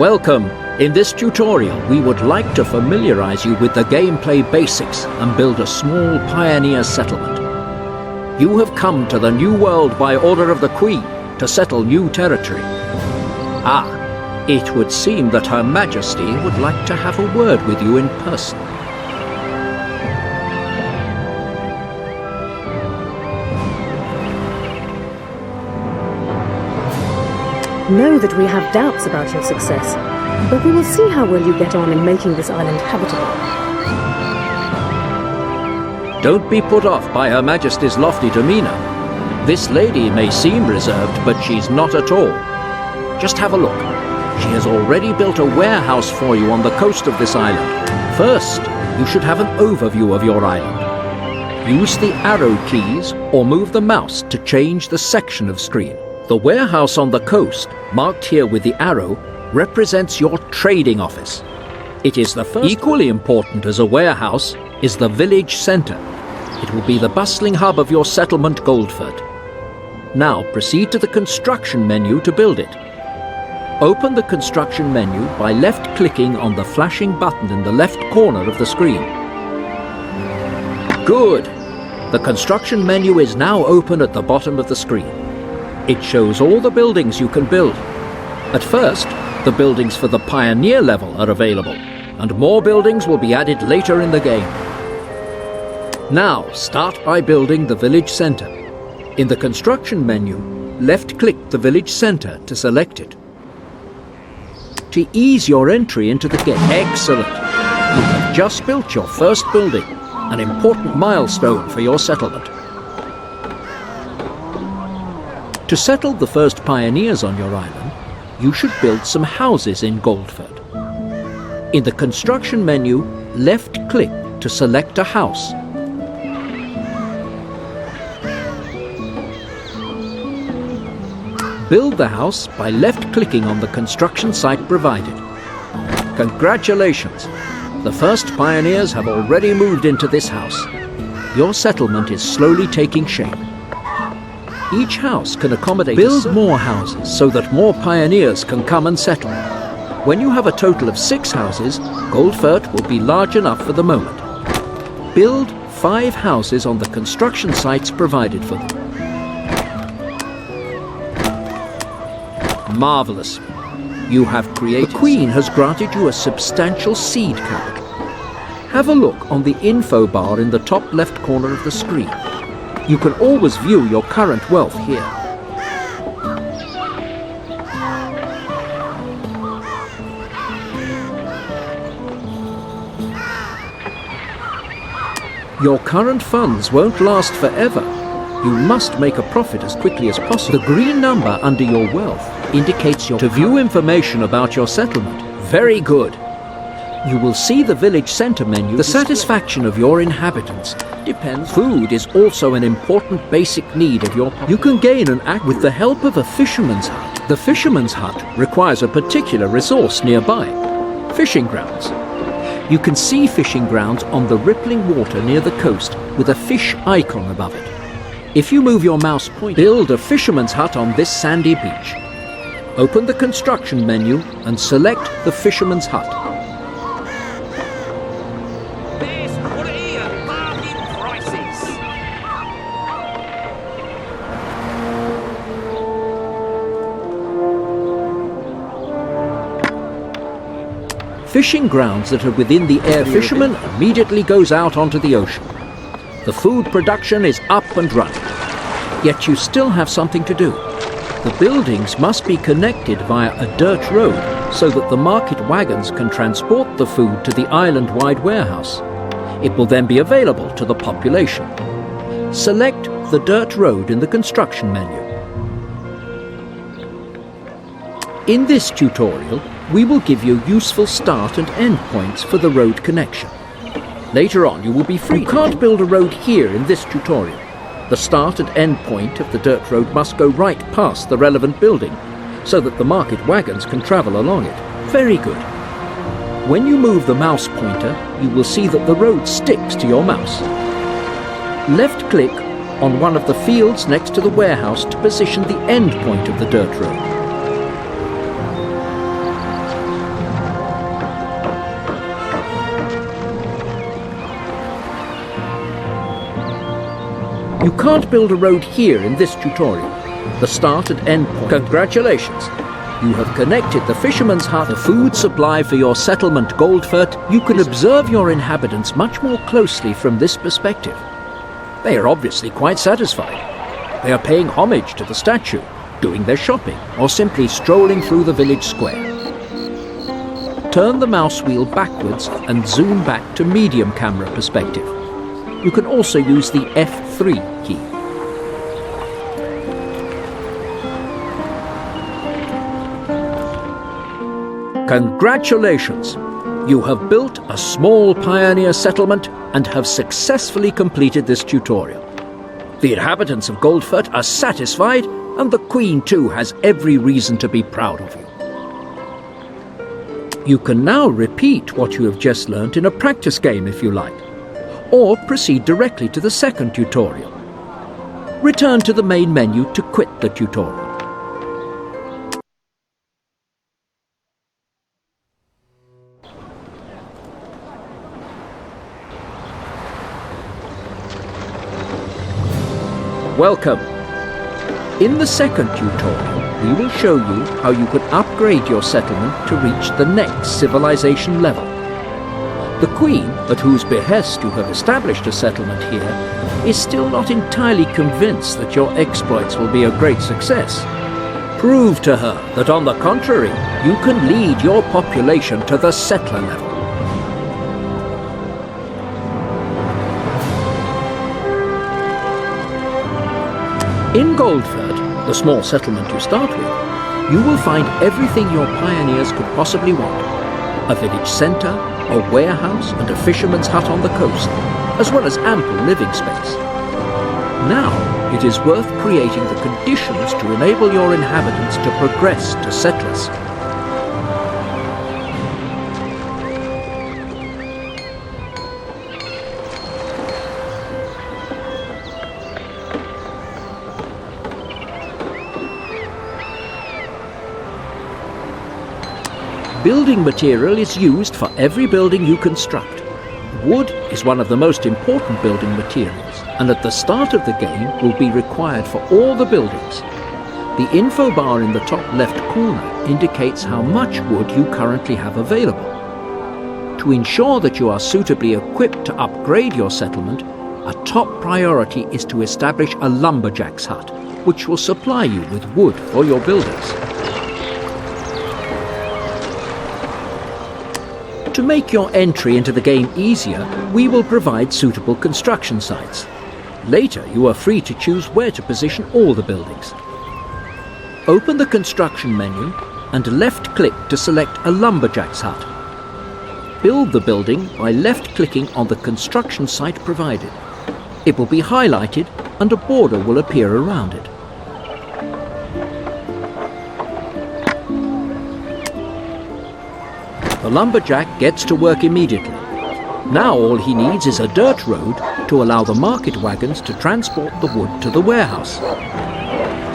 Welcome! In this tutorial, we would like to familiarize you with the gameplay basics and build a small pioneer settlement. You have come to the New World by order of the Queen to settle new territory. It would seem that Her Majesty would like to have a word with you in person. Know that we have doubts about your success, but we will see how well you get on in making this island habitable. Don't be put off by Her Majesty's lofty demeanor. This lady may seem reserved, but she's not at all. Just have a look. She has already built a warehouse for you on the coast of this island. First, you should have an overview of your island. Use the arrow keys or move the mouse to change the section of screen. The warehouse on the coast, marked here with the arrow, represents your trading office. It is the first. Equally important as a warehouse is the village centre. It will be the bustling hub of your settlement, Goldford. Now proceed to the construction menu to build it. Open the construction menu by left-clicking on the flashing button in the left corner of the screen. Good! The construction menu is now open at the bottom of the screen. It shows all the buildings you can build. At first, the buildings for the Pioneer level are available, and more buildings will be added later in the game. Now, start by building the village centre. In the construction menu, left-click the village centre to select it. To ease your entry into the game. Excellent! You have just built your first building, an important milestone for your settlement. To settle the first pioneers on your island, you should build some houses in Goldford. In the construction menu, left-click to select a house. Build the house by left-clicking on the construction site provided. Congratulations! The first pioneers have already moved into this house. Your settlement is slowly taking shape. Each house can accommodate. Build more houses so that more pioneers can come and settle. When you have a total of 6 houses, Goldford will be large enough for the moment. Build 5 houses on the construction sites provided for them. Marvellous. You have created. The Queen has granted you a substantial seed capital. Have a look on the info bar in the top left corner of the screen. You can always view your current wealth here. Your current funds won't last forever. You must make a profit as quickly as possible. The green number under your wealth indicates your... To view information about your settlement. Very good. You will see the village centre menu. The satisfaction of your inhabitants depends. Food is also an important basic need of your population. You can gain an act with the help of a fisherman's hut. The fisherman's hut requires a particular resource nearby: fishing grounds. You can see fishing grounds on the rippling water near the coast with a fish icon above it. If you move your mouse pointer, build a fisherman's hut on this sandy beach. Open the construction menu and select the fisherman's hut. Fishing grounds that are within the area. The fisherman immediately goes out onto the ocean. The food production is up and running. Yet you still have something to do. The buildings must be connected via a dirt road so that the market wagons can transport the food to the island-wide warehouse. It will then be available to the population. Select the dirt road in the construction menu. In this tutorial, we will give you useful start and end points for the road connection. Later on, you will be free. You can't build a road here in this tutorial. The start and end point of the dirt road must go right past the relevant building, so that the market wagons can travel along it. Very good. When you move the mouse pointer, you will see that the road sticks to your mouse. Left-click on one of the fields next to the warehouse to position the end point of the dirt road. You can't build a road here in this tutorial. The start and end point. Congratulations! You have connected the fisherman's hut, the food supply for your settlement Goldfurt. You can observe your inhabitants much more closely from this perspective. They are obviously quite satisfied. They are paying homage to the statue, doing their shopping, or simply strolling through the village square. Turn the mouse wheel backwards and zoom back to medium camera perspective. You can also use the F3 key. Congratulations! You have built a small pioneer settlement and have successfully completed this tutorial. The inhabitants of Goldfurt are satisfied, and the Queen too has every reason to be proud of you. You can now repeat what you have just learnt in a practice game if you like, or proceed directly to the second tutorial. Return to the main menu to quit the tutorial. Welcome! In the second tutorial, we will show you how you can upgrade your settlement to reach the next civilization level. The Queen, at whose behest you have established a settlement here, is still not entirely convinced that your exploits will be a great success. Prove to her that, on the contrary, you can lead your population to the settler level. In Goldfurt, the small settlement you start with, you will find everything your pioneers could possibly want. A village centre, a warehouse and a fisherman's hut on the coast, as well as ample living space. Now, it is worth creating the conditions to enable your inhabitants to progress to settlers. Building material is used for every building you construct. Wood is one of the most important building materials, and at the start of the game will be required for all the buildings. The info bar in the top left corner indicates how much wood you currently have available. To ensure that you are suitably equipped to upgrade your settlement, a top priority is to establish a lumberjack's hut, which will supply you with wood for your buildings. To make your entry into the game easier, we will provide suitable construction sites. Later, you are free to choose where to position all the buildings. Open the construction menu and left-click to select a lumberjack's hut. Build the building by left-clicking on the construction site provided. It will be highlighted and a border will appear around it. The lumberjack gets to work immediately. Now all he needs is a dirt road to allow the market wagons to transport the wood to the warehouse.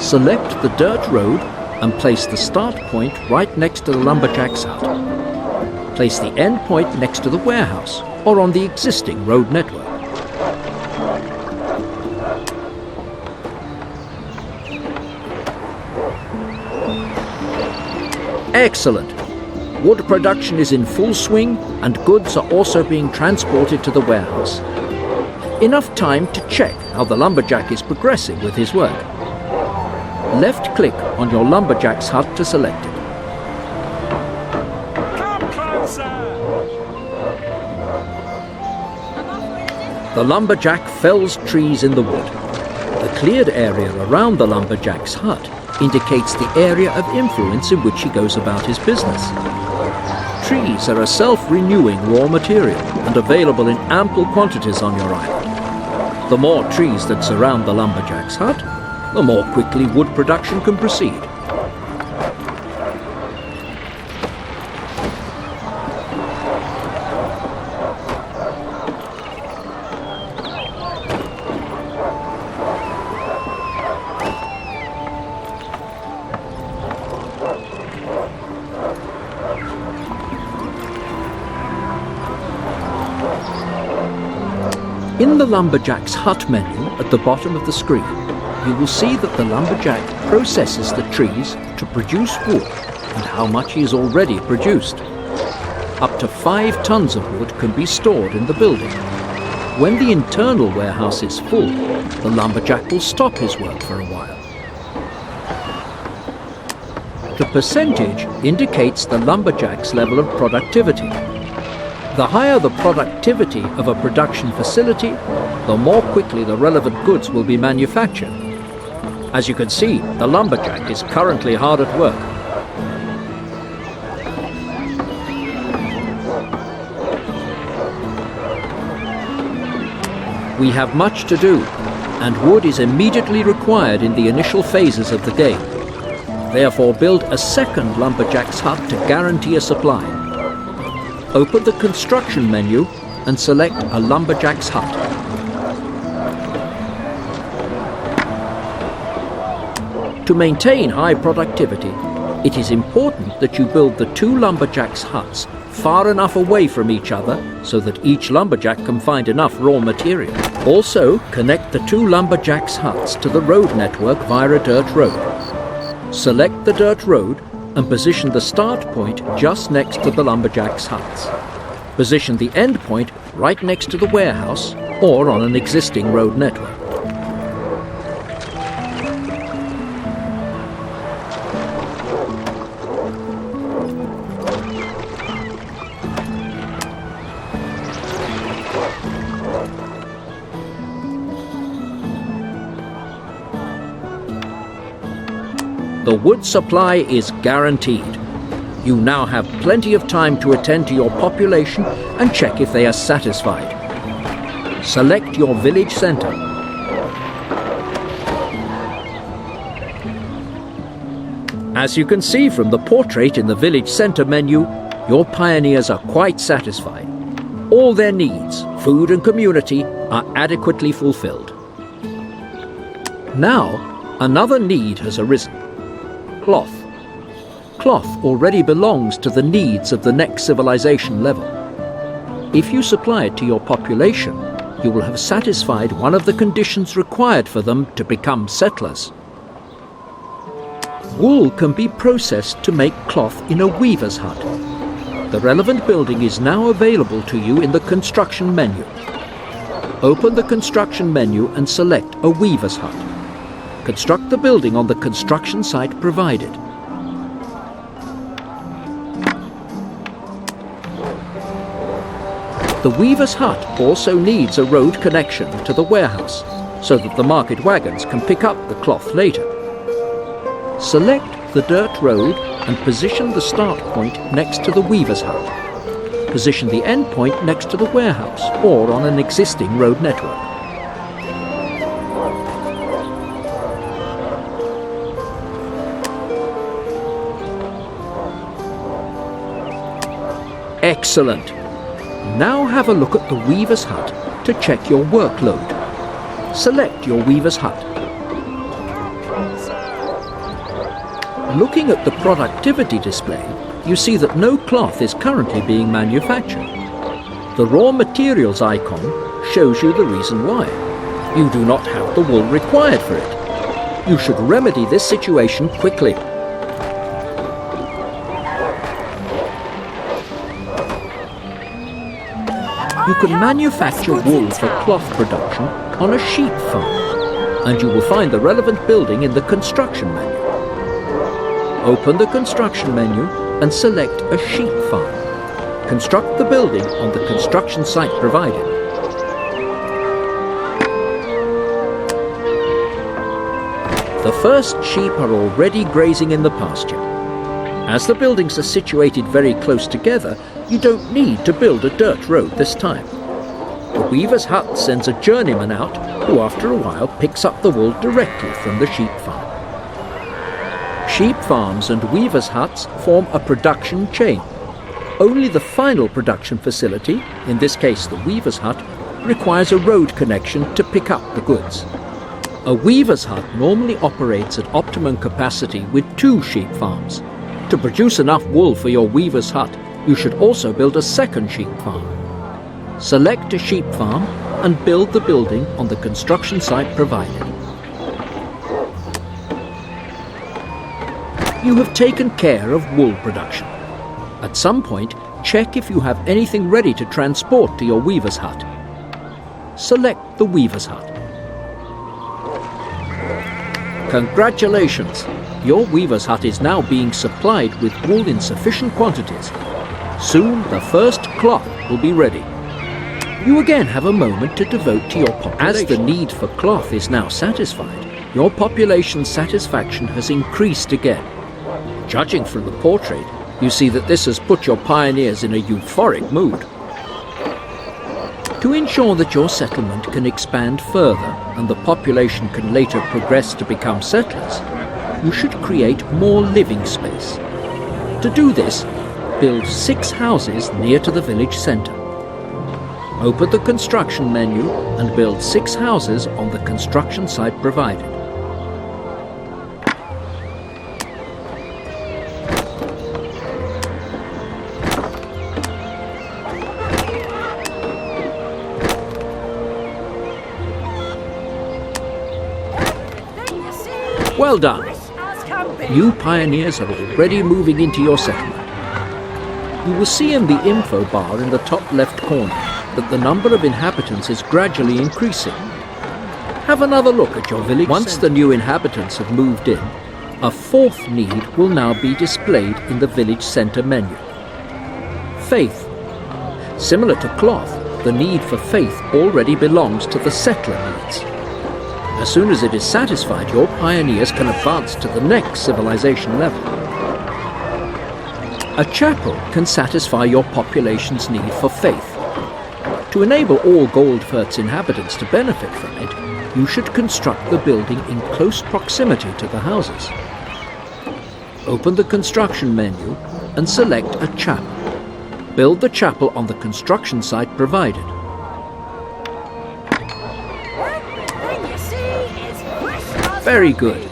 Select the dirt road and place the start point right next to the lumberjack's hut. Place the end point next to the warehouse or on the existing road network. Excellent! Wood production is in full swing and goods are also being transported to the warehouse. Enough time to check how the lumberjack is progressing with his work. Left-click on your lumberjack's hut to select it. Come closer! The lumberjack fells trees in the wood. The cleared area around the lumberjack's hut indicates the area of influence in which he goes about his business. Trees are a self-renewing raw material and available in ample quantities on your island. The more trees that surround the lumberjack's hut, the more quickly wood production can proceed. In the lumberjack's hut menu at the bottom of the screen, you will see that the lumberjack processes the trees to produce wood and how much he has already produced. Up to 5 tons of wood can be stored in the building. When the internal warehouse is full, the lumberjack will stop his work for a while. The percentage indicates the lumberjack's level of productivity. The higher the productivity of a production facility, the more quickly the relevant goods will be manufactured. As you can see, the lumberjack is currently hard at work. We have much to do, and wood is immediately required in the initial phases of the game. Therefore, build a second lumberjack's hut to guarantee a supply. Open the construction menu and select a lumberjack's hut. To maintain high productivity, it is important that you build the 2 lumberjacks' huts far enough away from each other so that each lumberjack can find enough raw material. Also, connect the 2 lumberjacks' huts to the road network via a dirt road. Select the dirt road and position the start point just next to the lumberjacks' huts. Position the end point right next to the warehouse or on an existing road network. The wood supply is guaranteed. You now have plenty of time to attend to your population and check if they are satisfied. Select your village centre. As you can see from the portrait in the village centre menu, your pioneers are quite satisfied. All their needs, food and community, are adequately fulfilled. Now, another need has arisen. Cloth. Cloth already belongs to the needs of the next civilization level. If you supply it to your population, you will have satisfied one of the conditions required for them to become settlers. Wool can be processed to make cloth in a weaver's hut. The relevant building is now available to you in the construction menu. Open the construction menu and select a weaver's hut. Construct the building on the construction site provided. The weaver's hut also needs a road connection to the warehouse so that the market wagons can pick up the cloth later. Select the dirt road and position the start point next to the weaver's hut. Position the end point next to the warehouse or on an existing road network. Excellent. Now have a look at the weaver's hut to check your workload. Select your weaver's hut. Looking at the productivity display, you see that no cloth is currently being manufactured. The raw materials icon shows you the reason why. You do not have the wool required for it. You should remedy this situation quickly. You can manufacture wool for cloth production on a sheep farm, and you will find the relevant building in the construction menu. Open the construction menu and select a sheep farm. Construct the building on the construction site provided. The first sheep are already grazing in the pasture. As the buildings are situated very close together, you don't need to build a dirt road this time. The weaver's hut sends a journeyman out who after a while picks up the wool directly from the sheep farm. Sheep farms and weaver's huts form a production chain. Only the final production facility, in this case the weaver's hut, requires a road connection to pick up the goods. A weaver's hut normally operates at optimum capacity with 2 sheep farms. To produce enough wool for your weaver's hut, you should also build a second sheep farm. Select a sheep farm and build the building on the construction site provided. You have taken care of wool production. At some point, check if you have anything ready to transport to your weaver's hut. Select the weaver's hut. Congratulations! Your weaver's hut is now being supplied with wool in sufficient quantities. Soon the first cloth will be ready. You again have a moment to devote to your population. As the need for cloth is now satisfied, your population's satisfaction has increased again. Judging from the portrait, you see that this has put your pioneers in a euphoric mood. To ensure that your settlement can expand further and the population can later progress to become settlers, you should create more living space. To do this, build 6 houses near to the village centre. Open the construction menu and build 6 houses on the construction site provided. Well done! You pioneers are already moving into your settlement. You will see in the info bar in the top left corner that the number of inhabitants is gradually increasing. Have another look at your village. Once the new inhabitants have moved in, a 4th need will now be displayed in the village centre menu. Faith. Similar to cloth, the need for faith already belongs to the settler needs. As soon as it is satisfied, your pioneers can advance to the next civilization level. A chapel can satisfy your population's need for faith. To enable all Goldfurt's inhabitants to benefit from it, you should construct the building in close proximity to the houses. Open the construction menu and select a chapel. Build the chapel on the construction site provided. Very good.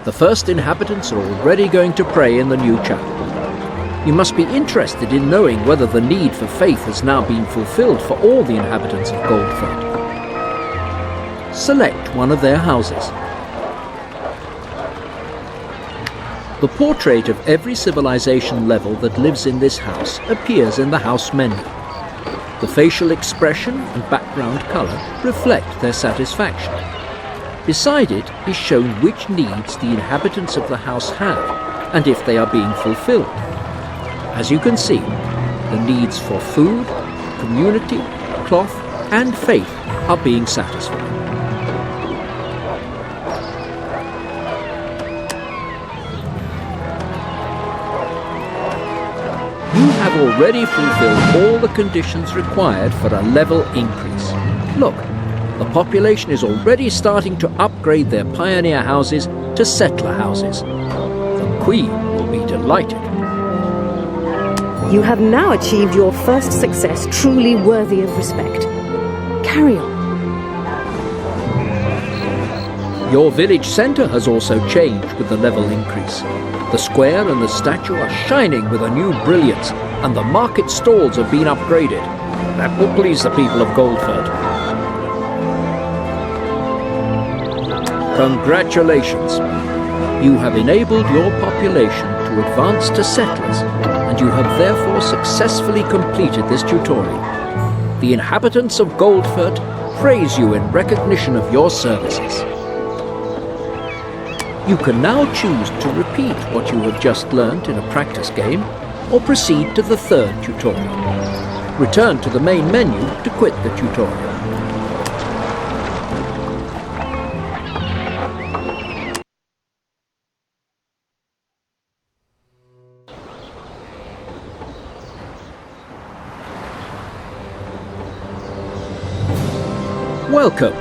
The first inhabitants are already going to pray in the new chapel. You must be interested in knowing whether the need for faith has now been fulfilled for all the inhabitants of Goldfurt. Select one of their houses. The portrait of every civilization level that lives in this house appears in the house menu. The facial expression and background colour reflect their satisfaction. Beside it is shown which needs the inhabitants of the house have and if they are being fulfilled. As you can see, the needs for food, community, cloth and faith are being satisfied. You have already fulfilled all the conditions required for a level increase. Look, the population is already starting to upgrade their pioneer houses to settler houses. The Queen will be delighted. You have now achieved your first success truly worthy of respect. Carry on. Your village centre has also changed with the level increase. The square and the statue are shining with a new brilliance, and the market stalls have been upgraded. That will please the people of Goldfurt. Congratulations! You have enabled your population to advance to settlers, and you have therefore successfully completed this tutorial. The inhabitants of Goldfurt praise you in recognition of your services. You can now choose to repeat what you have just learnt in a practice game, or proceed to the 3rd tutorial. Return to the main menu to quit the tutorial. Welcome!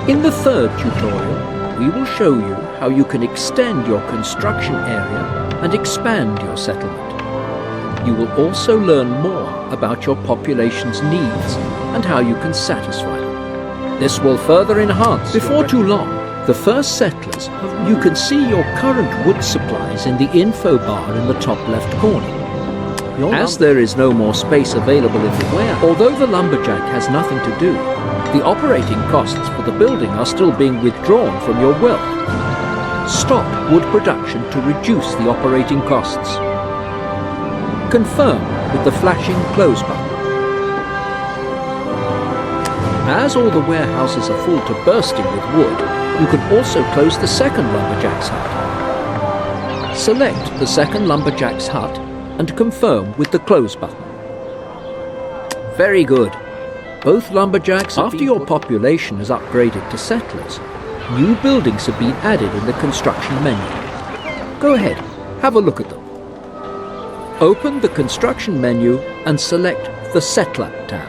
In the 3rd tutorial, we will show you how you can extend your construction area and expand your settlement. You will also learn more about your population's needs and how you can satisfy them. This will further enhance. Before too long, the first settlers, you can see your current wood supplies in the info bar in the top left corner. As there is no more space available in the warehouse, although the lumberjack has nothing to do, the operating costs for the building are still being withdrawn from your wealth. Stop wood production to reduce the operating costs. Confirm with the flashing close button. As all the warehouses are full to bursting with wood, you can also close the second lumberjack's hut. Select the second lumberjack's hut and confirm with the close button. Very good. Both lumberjacks, after your population is upgraded to settlers, new buildings have been added in the construction menu. Go ahead, have a look at them. Open the construction menu and select the Settler tab.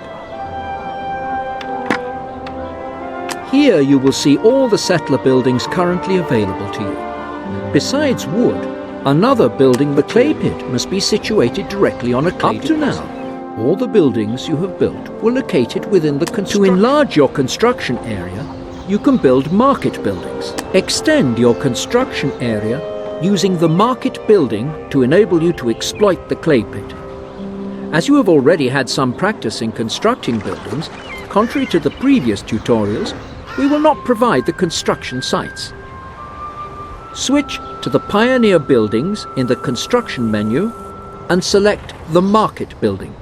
Here you will see all the settler buildings currently available to you. Besides wood, another building, the clay pit, must be situated directly on a clay deposit. Up to now, all the buildings you have built were located within the construction. To enlarge your construction area, you can build market buildings. Extend your construction area using the market building to enable you to exploit the clay pit. As you have already had some practice in constructing buildings, contrary to the previous tutorials, we will not provide the construction sites. Switch to the Pioneer buildings in the construction menu and select the Market building.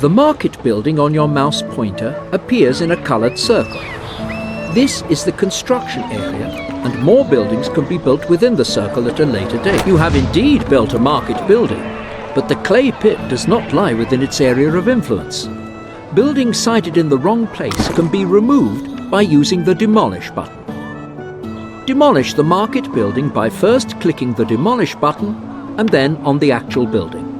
The Market building on your mouse pointer appears in a coloured circle. This is the construction area, and more buildings can be built within the circle at a later date. You have indeed built a market building, but the clay pit does not lie within its area of influence. Buildings sited in the wrong place can be removed by using the Demolish button. Demolish the market building by first clicking the Demolish button and then on the actual building.